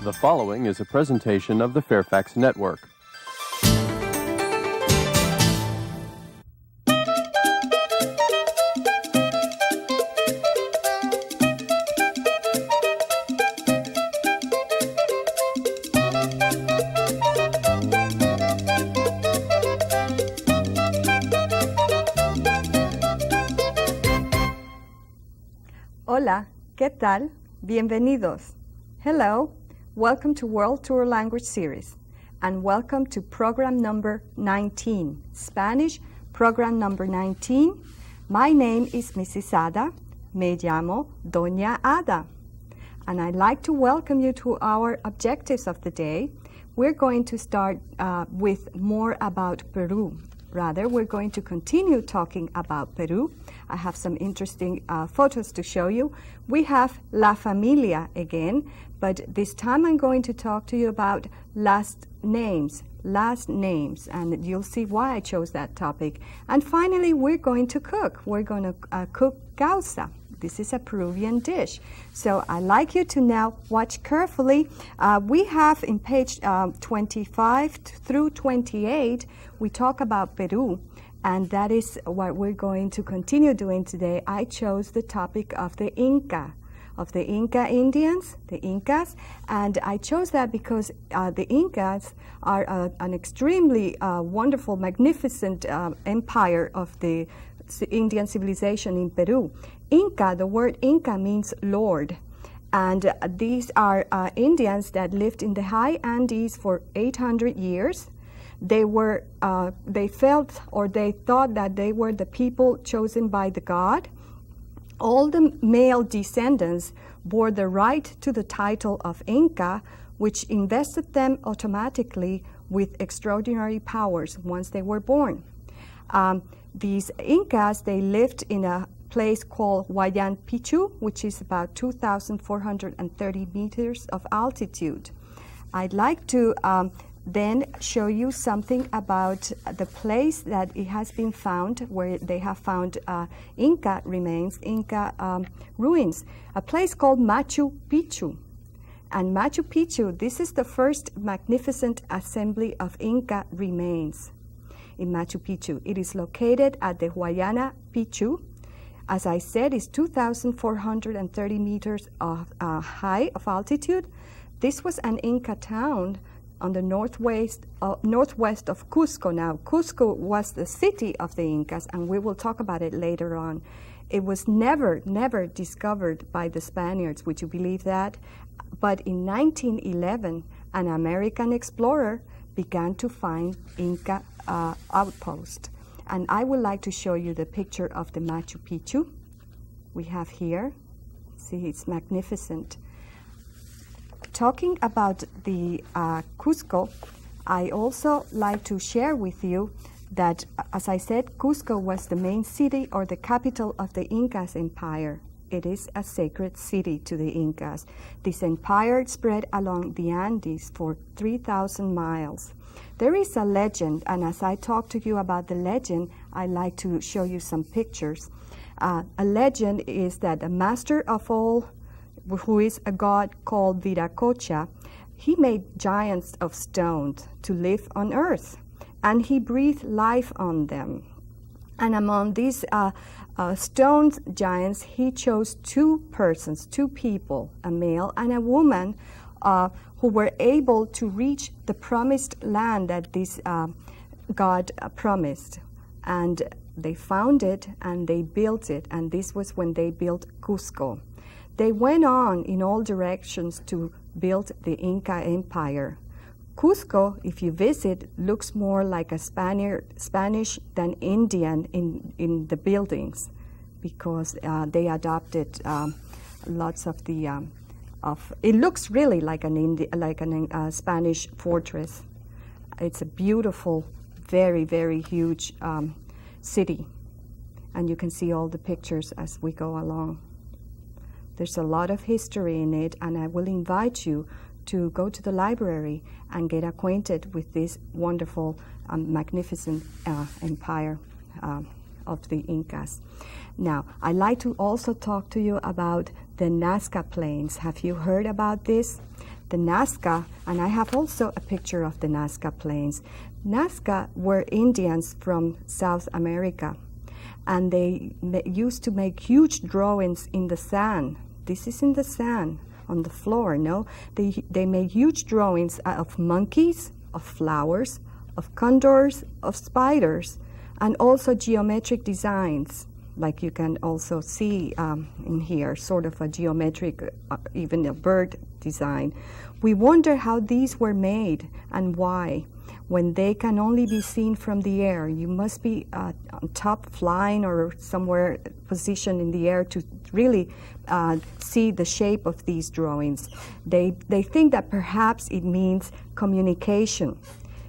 The following is a presentation of the Fairfax Network. Hola, ¿qué tal? Bienvenidos. Hello, welcome to World Tour Language Series, and welcome to program number 19, Spanish program number 19. My name is Mrs. Ada, me llamo Doña Ada, and I'd like to welcome you to our objectives of the day. We're going to start with more about Peru. Rather, we're going to continue talking about Peru. I have some interesting photos to show you. We have La Familia again, but this time I'm going to talk to you about last names, and you'll see why I chose that topic. And finally, we're going to cook. We're going to cook Causa. This is a Peruvian dish. So I'd like you to now watch carefully. We have in page 25 through 28, we talk about Peru, and that is what we're going to continue doing today. I chose the topic of the Inca Indians, the Incas, and I chose that because the Incas are an extremely wonderful, magnificent empire of the Indian civilization in Peru. Inca, the word Inca means Lord, and these are Indians that lived in the high Andes for 800 years. They felt or they thought that they were the people chosen by the god. All the male descendants bore the right to the title of Inca, which invested them automatically with extraordinary powers once they were born. These Incas, they lived in a place called Machu Pichu, which is about 2,430 meters of altitude. I'd like to then show you something about the place that it has been found, where they have found Inca remains, Inca ruins, a place called Machu Pichu. And Machu Pichu, this is the first magnificent assembly of Inca remains in Machu Pichu. It is located at the Huayana Picchu. As I said, it's 2,430 meters of high of altitude. This was an Inca town on the northwest of Cuzco. Now, Cuzco was the city of the Incas, and we will talk about it later on. It was never discovered by the Spaniards. Would you believe that? But in 1911, an American explorer began to find Inca outpost. And I would like to show you the picture of the Machu Picchu we have here. See, it's magnificent. Talking about the Cuzco, I also like to share with you that, as I said, Cuzco was the main city or the capital of the Incas Empire. It is a sacred city to the Incas. This empire spread along the Andes for 3,000 miles. There is a legend, and as I talk to you about the legend, I like to show you some pictures. A legend is that the master of all, who is a god called Viracocha, he made giants of stone to live on earth, and he breathed life on them. And among these stone giants, he chose two people, a male and a woman, who were able to reach the promised land that this God promised. And they found it and they built it, and this was when they built Cuzco. They went on in all directions to build the Inca Empire. Cuzco, if you visit, looks more like a Spanish than Indian in the buildings, because they adopted lots of the it looks really like a Spanish fortress. It's a beautiful, very, very huge city, and you can see all the pictures as we go along. There's a lot of history in it, and I will invite you to go to the library and get acquainted with this wonderful, magnificent empire of the Incas. Now, I'd like to also talk to you about the Nazca Plains. Have you heard about this? The Nazca, and I have also a picture of the Nazca Plains. Nazca were Indians from South America, and they used to make huge drawings in the sand. This is in the sand, on the floor, no? They made huge drawings of monkeys, of flowers, of condors, of spiders, and also geometric designs, like you can also see in here, sort of a geometric, even a bird design. We wonder how these were made and why. When they can only be seen from the air, you must be on top flying or somewhere positioned in the air to really see the shape of these drawings. They think that perhaps it means communication.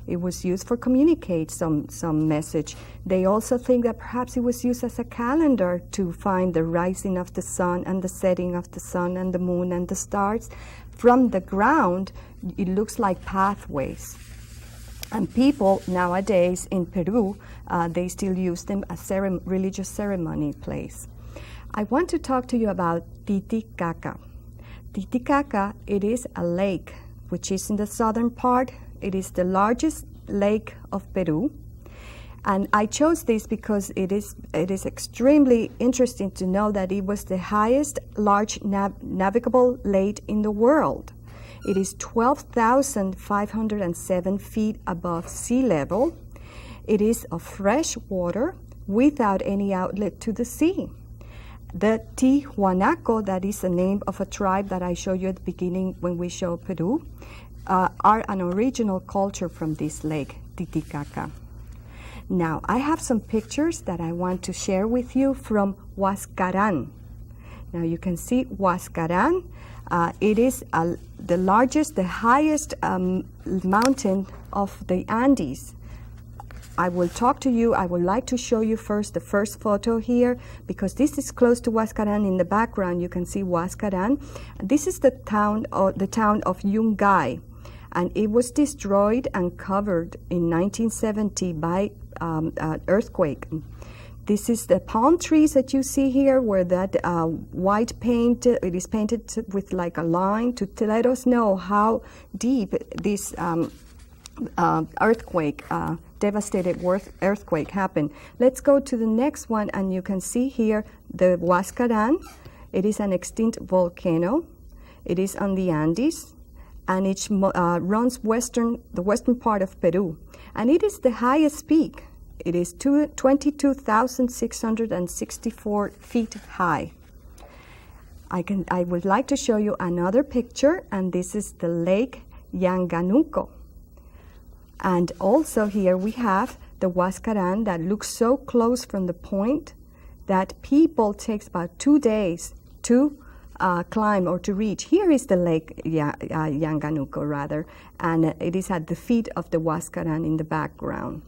It was used for communicate some message. They also think that perhaps it was used as a calendar to find the rising of the sun and the setting of the sun and the moon and the stars. From the ground, it looks like pathways. And people nowadays in Peru, they still use them as religious ceremony place. I want to talk to you about Titicaca. Titicaca, it is a lake which is in the southern part. It is the largest lake of Peru. And I chose this because it is extremely interesting to know that it was the highest large navigable lake in the world. It is 12,507 feet above sea level. It is of fresh water without any outlet to the sea. The Tihuanaco, that is the name of a tribe that I showed you at the beginning when we showed Peru, are an original culture from this lake, Titicaca. Now, I have some pictures that I want to share with you from Huascarán. Now, you can see Huascarán. It is the largest, the highest mountain of the Andes. I will talk to you. I would like to show you first the first photo here, because this is close to Huascarán. In the background, you can see Huascarán. This is the town of Yungay, and it was destroyed and covered in 1970 by an earthquake. This is the palm trees that you see here, where that white paint, it is painted with like a line to let us know how deep this earthquake, devastated earthquake happened. Let's go to the next one, and you can see here the Huascarán. It is an extinct volcano. It is on the Andes, and it runs the western part of Peru. And it is the highest peak. It is 22,664 feet high. I would like to show you another picture, and this is the Lake Yanganuco. And also here we have the Huascarán that looks so close from the point that people takes about 2 days to climb or to reach. Here is the Lake Yanganuco, rather, and it is at the feet of the Huascarán in the background.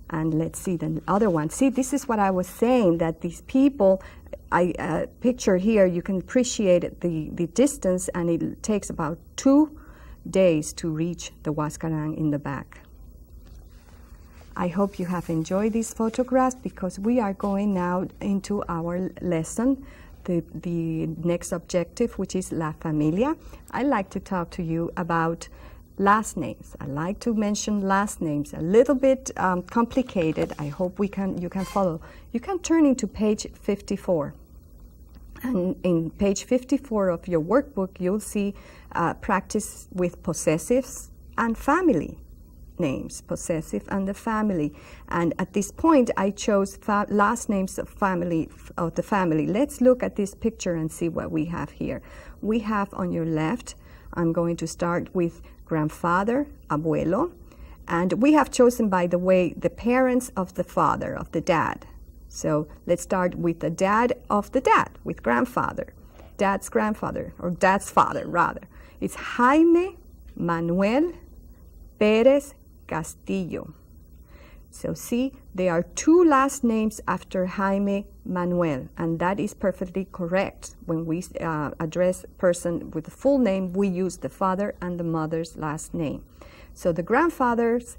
And let's see the other one. See, this is what I was saying, that these people, I picture here, you can appreciate the distance, and it takes about 2 days to reach the Huascarán in the back. I hope you have enjoyed these photographs, because we are going now into our lesson, the next objective, which is La Familia. I'd like to talk to you about last names. I like to mention last names, a little bit complicated. I hope you can follow. You can turn into page 54. And in page 54 of your workbook, you'll see practice with possessives and family names, possessive and the family. And at this point, I chose last names of the family. Let's look at this picture and see what we have here. We have on your left, I'm going to start with grandfather, abuelo, and we have chosen, by the way, the parents of the father, of the dad. So let's start with the dad of the dad, with grandfather, dad's grandfather, or dad's father, rather. It's Jaime Manuel Pérez Castillo. So see, there are 2 last names after Jaime Manuel, and that is perfectly correct. When we address a person with the full name, we use the father and the mother's last name. So the grandfather's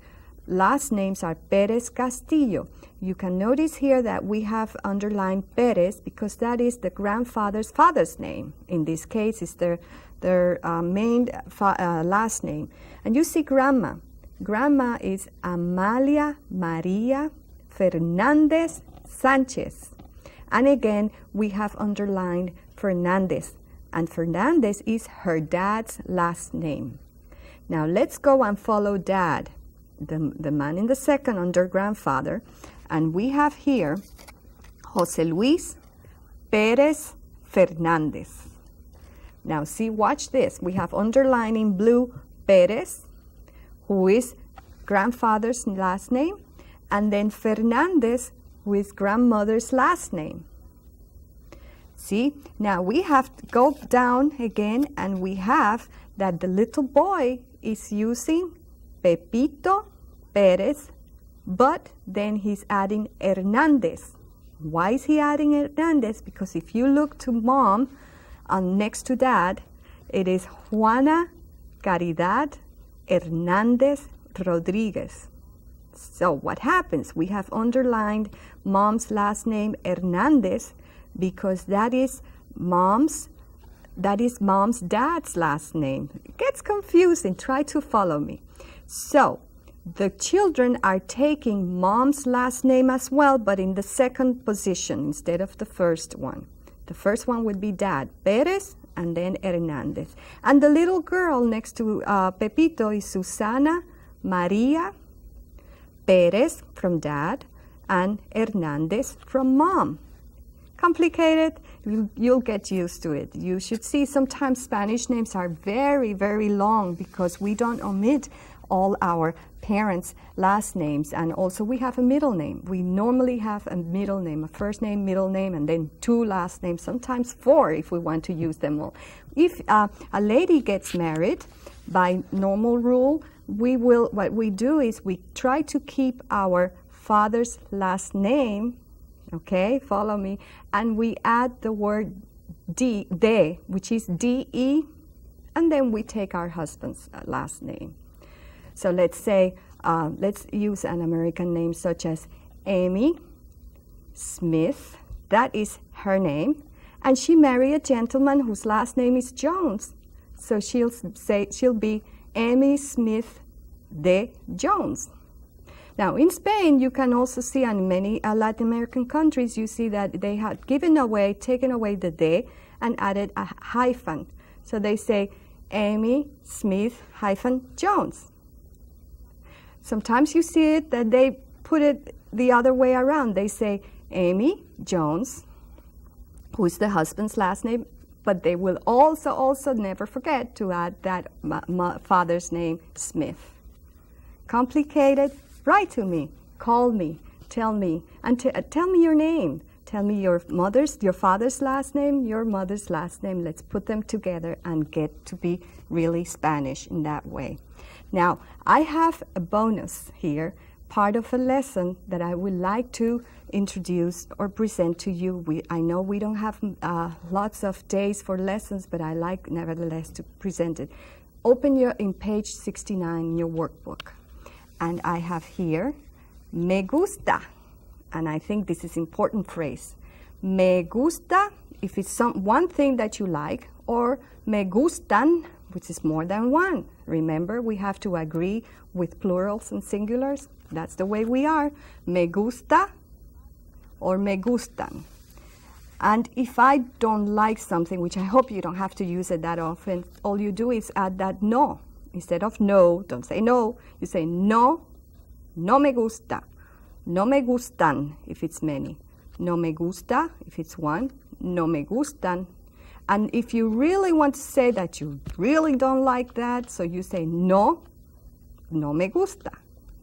last names are Perez Castillo. You can notice here that we have underlined Perez because that is the grandfather's father's name. In this case, it's their main last name. And you see grandma. Grandma is Amalia Maria Fernandez Sanchez. And again, we have underlined Fernandez. And Fernandez is her dad's last name. Now let's go and follow Dad, the man in the second under grandfather. And we have here Jose Luis Perez Fernandez. Now see, watch this. We have underlined in blue Perez, who is grandfather's last name, and then Fernandez, who is grandmother's last name. See, now we have to go down again, and we have that the little boy is using Pepito Perez, but then he's adding Hernandez. Why is he adding Hernandez? Because if you look to mom, next to dad, it is Juana Caridad Hernandez Rodriguez. So what happens? We have underlined mom's last name Hernandez because that is mom's dad's last name. It gets confusing. Try to follow me. So the children are taking mom's last name as well, but in the second position instead of the first one. The first one would be dad, Perez, and then Hernandez. And the little girl next to Pepito is Susana Maria Perez from dad and Hernandez from mom. Complicated? You'll get used to it. You should see sometimes Spanish names are very, very long because we don't omit all our parents' last names, and also we have a middle name. We normally have a middle name, a first name, middle name, and then 2 last names, sometimes 4 if we want to use them all. If a lady gets married, by normal rule, what we do is we try to keep our father's last name, okay, follow me, and we add the word de, which is D-E, and then we take our husband's last name. So let's say, let's use an American name such as Amy Smith. That is her name. And she married a gentleman whose last name is Jones. So she'll be Amy Smith de Jones. Now in Spain, you can also see, and many Latin American countries, you see that they have taken away the de and added a hyphen. So they say Amy Smith Jones. Sometimes you see it that they put it the other way around. They say Amy Jones, who's the husband's last name, but they will also never forget to add that father's name, Smith. Complicated? Write to me, call me, tell me, and tell me your name. Tell me your father's last name, your mother's last name. Let's put them together and get to be really Spanish in that way. Now, I have a bonus here, part of a lesson that I would like to introduce or present to you. I know we don't have lots of days for lessons, but I like nevertheless to present it. Open in page 69 in your workbook. And I have here, me gusta. And I think this is an important phrase. Me gusta, if it's one thing that you like, or me gustan, which is more than one. Remember, we have to agree with plurals and singulars. That's the way we are. Me gusta or me gustan. And if I don't like something, which I hope you don't have to use it that often, all you do is add that no. Instead of no, don't say no. You say no, no me gusta. No me gustan if it's many. No me gusta if it's one. No me gustan. And if you really want to say that you really don't like that, so you say no, no me gusta.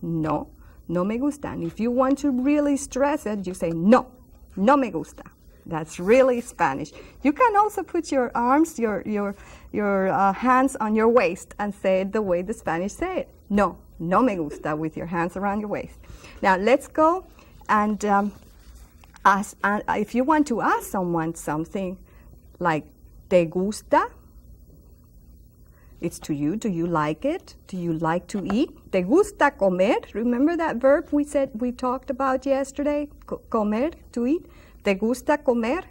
No, no me gusta. And if you want to really stress it, you say no, no me gusta. That's really Spanish. You can also put your arms, your hands on your waist and say it the way the Spanish say it. No, no me gusta, with your hands around your waist. Now let's go and if you want to ask someone something like te gusta, It's to you. Do you like it? Do you like to eat? ¿Te gusta comer? Remember that verb we talked about yesterday? Comer, to eat. ¿Te gusta comer?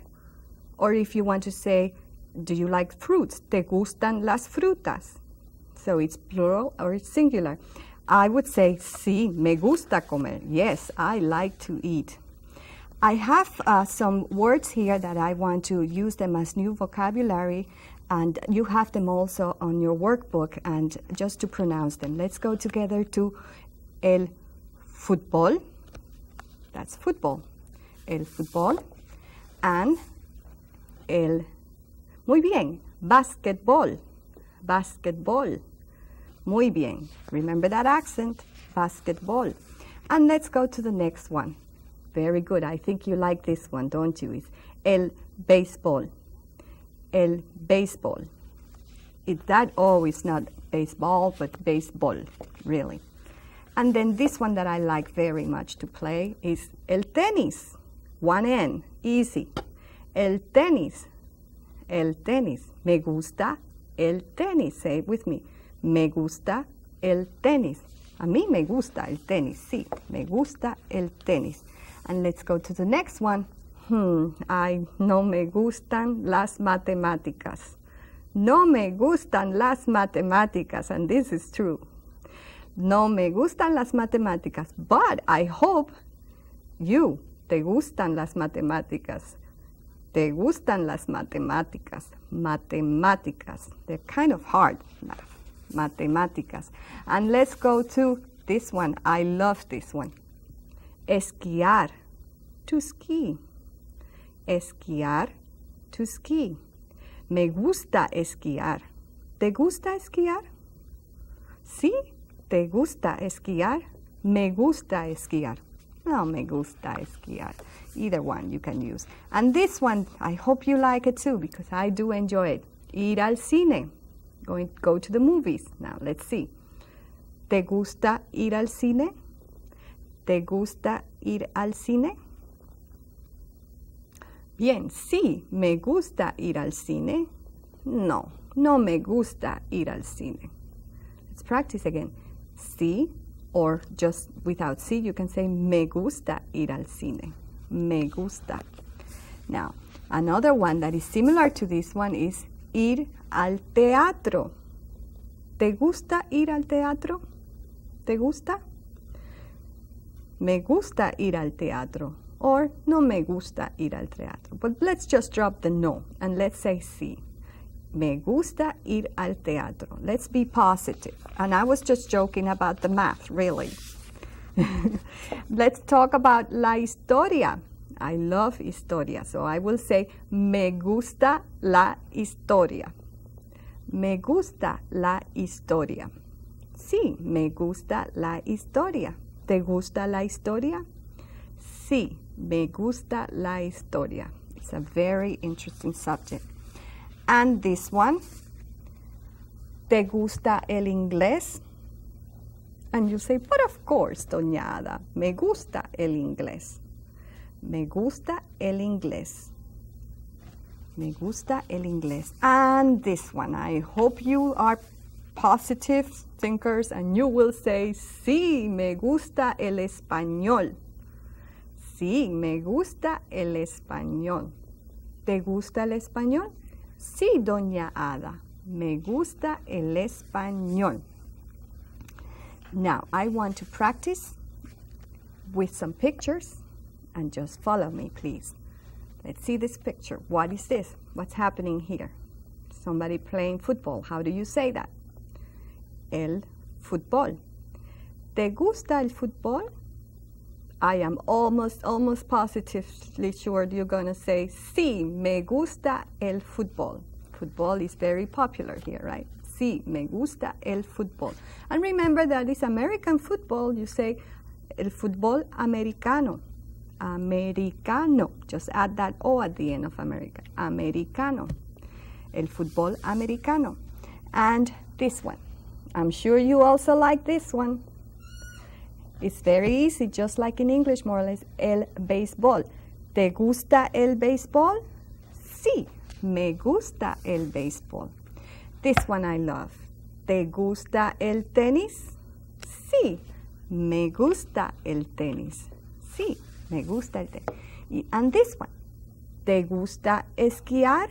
Or if you want to say, do you like fruits? ¿Te gustan las frutas? So it's plural or it's singular. I would say, sí, me gusta comer. Yes, I like to eat. I have some words here that I want to use them as new vocabulary, and you have them also on your workbook, and just to pronounce them. Let's go together to el fútbol. That's football. El fútbol. And el, muy bien, básquetbol. Básquetbol. Muy bien. Remember that accent, básquetbol. And let's go to the next one. Very good. I think you like this one, don't you? It's el béisbol. El béisbol. It's not baseball, but baseball, really. And then this one that I like very much to play is el tenis. One N, easy. El tenis. El tenis. Me gusta el tenis. Say it with me. Me gusta el tenis. A mí me gusta el tenis, sí. Me gusta el tenis. And let's go to the next one. No me gustan las matemáticas. No me gustan las matemáticas, and this is true. No me gustan las matemáticas, but I hope te gustan las matemáticas. Te gustan las matemáticas. Matemáticas. They're kind of hard. Matemáticas. And let's go to this one. I love this one. Esquiar, to ski. Esquiar, to ski. Me gusta esquiar. ¿Te gusta esquiar? Sí, ¿te gusta esquiar? Me gusta esquiar. No, me gusta esquiar. Either one you can use. And this one, I hope you like it too, because I do enjoy it. Ir al cine. Go to the movies. Now, let's see. ¿Te gusta ir al cine? ¿Te gusta ir al cine? Bien, sí, me gusta ir al cine. No, no me gusta ir al cine. Let's practice again. Sí, or just without sí, you can say me gusta ir al cine. Me gusta. Now, another one that is similar to this one is ir al teatro. ¿Te gusta ir al teatro? ¿Te gusta? Me gusta ir al teatro, or no me gusta ir al teatro. But let's just drop the no, and let's say sí. Me gusta ir al teatro. Let's be positive. And I was just joking about the math, really. Let's talk about la historia. I love historia, so I will say me gusta la historia. Me gusta la historia. Sí, me gusta la historia. ¿Te gusta la historia? Sí, me gusta la historia. It's a very interesting subject. And this one, ¿te gusta el inglés? And you say, but of course, Doña Ada, me gusta el inglés. Me gusta el inglés. Me gusta el inglés. And this one, I hope you are positive thinkers and you will say, sí, me gusta el español. Sí, me gusta el español. ¿Te gusta el español? Sí, Doña Ada, me gusta el español. Now, I want to practice with some pictures, and just follow me, please. Let's see this picture. What is this? What's happening here? Somebody playing football. How do you say that? El fútbol. ¿Te gusta el fútbol? I am almost positively sure you're going to say, sí, me gusta el fútbol. Football is very popular here, right? Sí, me gusta el fútbol. And remember that it's American football. You say, el fútbol americano. Americano. Just add that O at the end of America. Americano. El fútbol americano. And this one. I'm sure you also like this one. It's very easy, just like in English, more or less. El béisbol. ¿Te gusta el béisbol? Sí, me gusta el béisbol. This one I love. ¿Te gusta el tenis? Sí, me gusta el tenis. Sí, me gusta el tenis. And this one, ¿te gusta esquiar?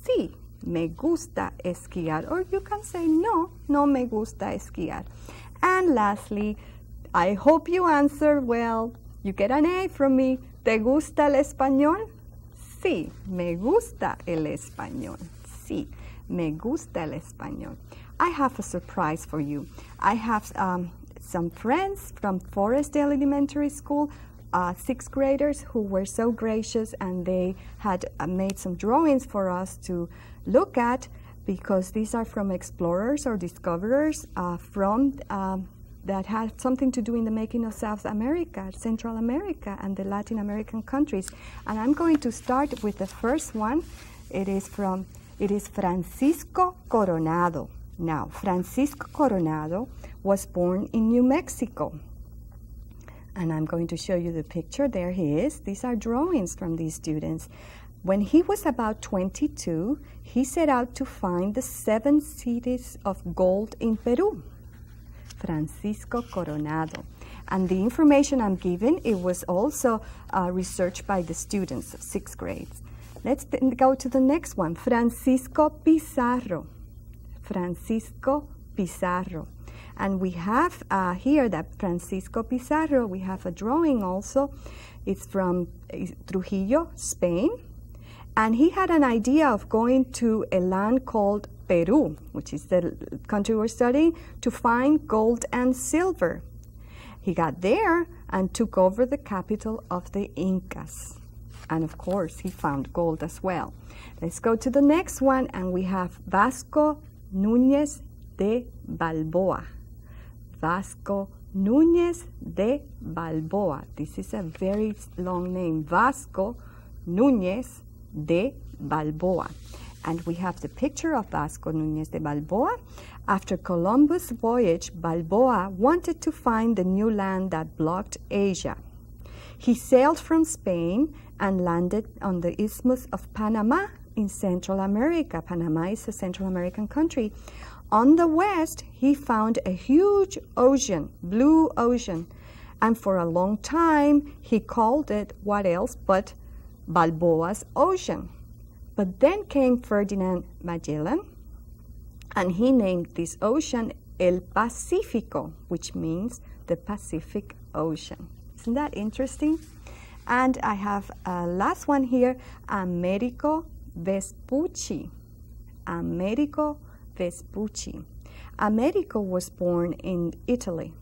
Sí, me gusta esquiar. Or you can say, no, no me gusta esquiar. And lastly, I hope you answer well. You get an A from me. ¿Te gusta el español? Sí, me gusta el español. Sí, me gusta el español. I have a surprise for you. I have some friends from Forestdale Elementary School, 6th graders who were so gracious, and they had made some drawings for us to look at, because these are from explorers or discoverers that had something to do in the making of South America, Central America, and the Latin American countries. And I'm going to start with the first one. It is Francisco Coronado. Now, Francisco Coronado was born in New Mexico. And I'm going to show you the picture. There he is. These are drawings from these students. When he was about 22, he set out to find the 7 cities of gold in Peru. Francisco Coronado. And the information I'm giving, it was also researched by the students of 6th grade. Let's go to the next one, Francisco Pizarro. Francisco Pizarro. And we have here that Francisco Pizarro, we have a drawing also. It's from Trujillo, Spain. And he had an idea of going to a land called Peru, which is the country we're studying, to find gold and silver. He got there and took over the capital of the Incas. And of course, he found gold as well. Let's go to the next one, and we have Vasco Nuñez de Balboa. Vasco Nuñez de Balboa. This is a very long name. Vasco Nuñez de Balboa. And we have the picture of Vasco Nuñez de Balboa. After Columbus' voyage, Balboa wanted to find the new land that blocked Asia. He sailed from Spain and landed on the Isthmus of Panama in Central America. Panama is a Central American country. On the west, he found a huge ocean, blue ocean. And for a long time, he called it what else but Balboa's Ocean. But then came Ferdinand Magellan, and he named this ocean El Pacífico, which means the Pacific Ocean. Isn't that interesting? And I have a last one here, Amerigo Vespucci. Amerigo Vespucci. Amerigo was born in Italy.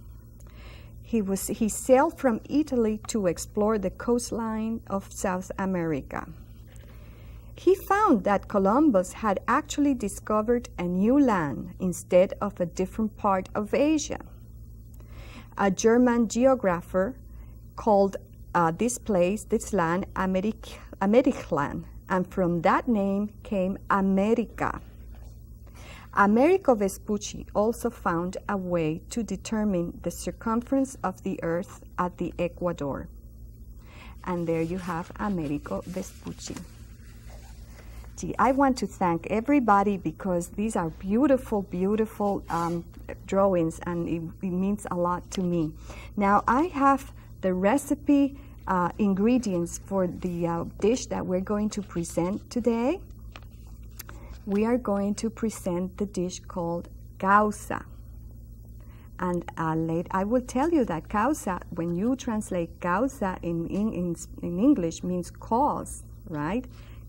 He sailed from Italy to explore the coastline of South America. He found that Columbus had actually discovered a new land instead of a different part of Asia. A German geographer called this land, Amerikland, and from that name came America. Amerigo Vespucci also found a way to determine the circumference of the Earth at the Equator. And there you have Amerigo Vespucci. Gee, I want to thank everybody because these are beautiful, beautiful drawings, and it means a lot to me. Now, I have the recipe ingredients for the dish that we're going to present today. We are going to present the dish called Causa. And I will tell you that Causa, when you translate Causa in English, means cause, right?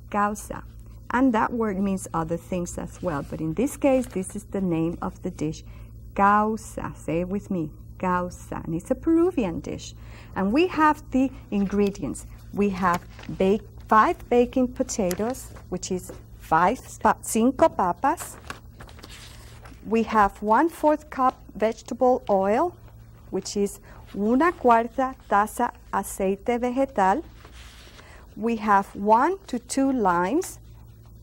Causa. And that word means other things as well. But in this case, this is the name of the dish. Causa. Say it with me. Causa. And it's a Peruvian dish. And we have the ingredients. We have 5 baking potatoes, which is 5 papas. We have 1/4 cup vegetable oil, which is 1/4 taza aceite vegetal. We have 1 to 2 limes,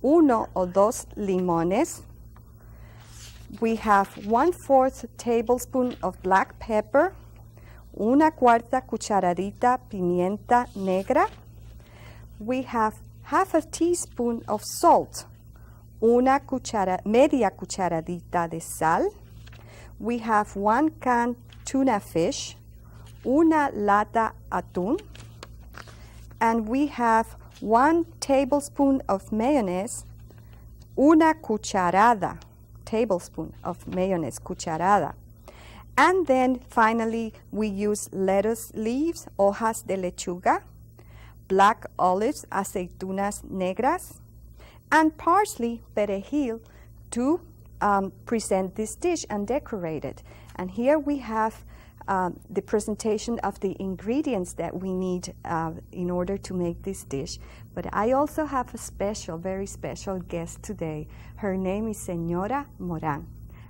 1 o 2 limones. We have 1/4 tablespoon of black pepper, 1/4 cucharadita pimienta negra. We have 1/2 teaspoon of salt, media cucharadita de sal. We have 1 can tuna fish, una lata atún, and we have 1 tablespoon of mayonnaise, una cucharada, tablespoon of mayonnaise, cucharada. And then finally we use lettuce leaves, hojas de lechuga, black olives, aceitunas negras, and parsley, perejil, to present this dish and decorate it. And here we have the presentation of the ingredients that we need in order to make this dish. But I also have a special, very special guest today. Her name is Señora Morán.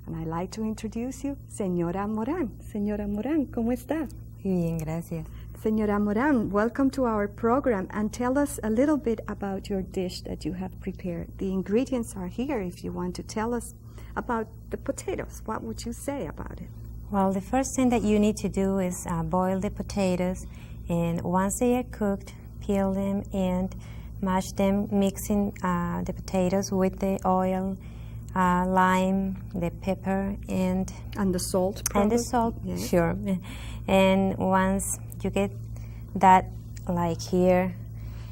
And I'd like to introduce you, Señora Morán. Señora Morán, ¿cómo está? Bien, gracias. Señora Morán, welcome to our program, and tell us a little bit about your dish that you have prepared. The ingredients are here if you want to tell us about the potatoes. What would you say about it? Well, the first thing that you need to do is boil the potatoes, and once they are cooked, peel them and mash them, mixing the potatoes with the oil, lime, the pepper, and the salt, probably? And the salt, yes. Sure. And once you get that, like here,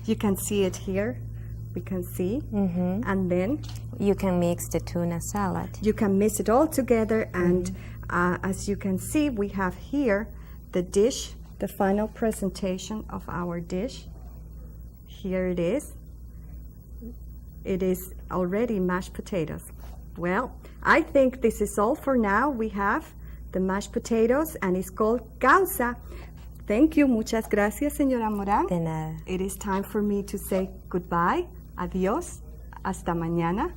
you can see it here. We can see, and then you can mix the tuna salad. You can mix it all together, and as you can see, we have here the dish, the final presentation of our dish. Here it is. It is already mashed potatoes. Well, I think this is all for now. We have the mashed potatoes, and it's called Causa. Thank you. Muchas gracias, Señora Morán. De nada. It is time for me to say goodbye. Adiós. Hasta mañana.